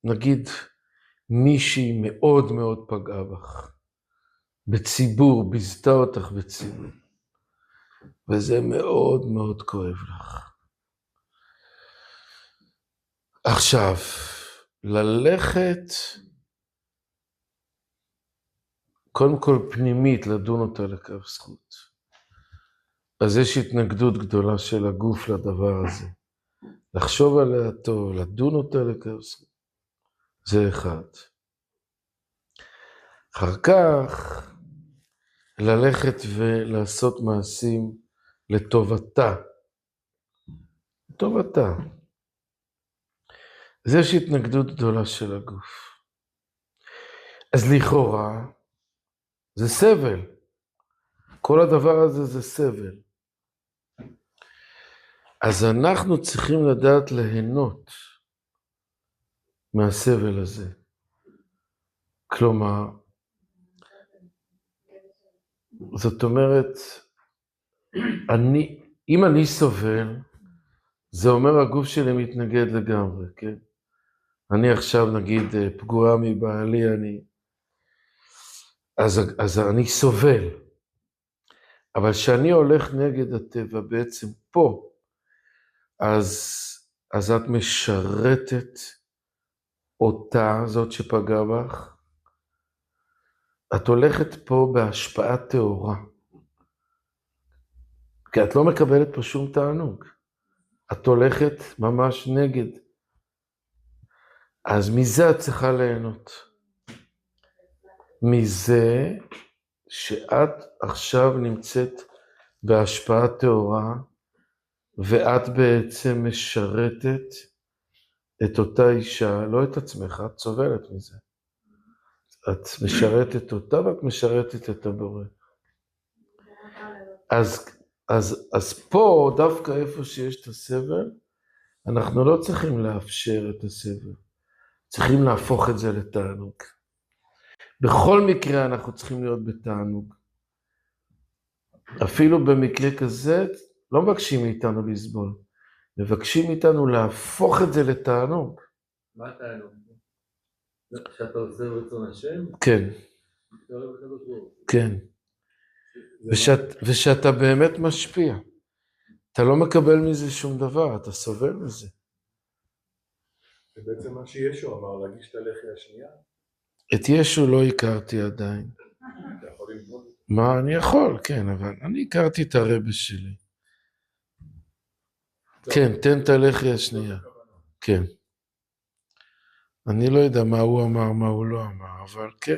נגיד מישהי מאוד מאוד פגעה בך, בציבור, ביזתה אותך בציבור, וזה מאוד מאוד כואב לך. עכשיו, ללכת, קודם כל פנימית, לדון אותה לקו זכות. אז יש התנגדות גדולה של הגוף לדבר הזה. לחשוב עליה טוב, לדון אותה לקו זכות. זה אחד. אחר כך, ללכת ולעשות מעשים לטובתה. לטובתה. אז יש התנגדות גדולה של הגוף. אז לכאורה, זה סבל. כל הדבר הזה זה סבל. אז אנחנו צריכים לדעת ליהנות מהסבל הזה. כלומר, זאת אומרת, אם אני סובל, זה אומר הגוף שלי מתנגד לגמרי, כן? אני עכשיו נגיד פגועה מבעלי, אז אני סובל. אבל כשאני הולך נגד הטבע בעצם פה, אז את משרתת אותה, זאת שפגעה בך. את הולכת פה בהשפעה טהורה. כי את לא מקבלת פה שום תענוג. את הולכת ממש נגד. אז מזה את צריכה ליהנות. מזה שאת עכשיו נמצאת בהשפעה טהורה, ואת בעצם משרתת את אותה אישה, לא את עצמך, את סובלת מזה. את משרתת אותה ואת משרתת את הבורא. אז פה, דווקא איפה שיש את הסבל, אנחנו לא צריכים לאפשר את הסבל. צריכים להפוך את זה לתענוג. בכל מקרה אנחנו צריכים להיות בתענוג. אפילו במקרה כזה, לא מבקשים מאיתנו לסבול. מבקשים מאיתנו להפוך את זה לתענוג. מה התענוג? שאתה עושה רצון השם? כן. כן. ושאתה באמת משפיע. אתה לא מקבל מזה שום דבר, אתה סובל מזה. זה בעצם מה שישו אמר, להגיש את הלחי השנייה. את ישו לא הכרתי עדיין. אתה יכול ללמוד? מה, אני יכול, כן, אבל אני הכרתי את הרבי שלי. כן, תן את הלחי השנייה. כן. אני לא יודע מה הוא אמר, מה הוא לא אמר, אבל כן.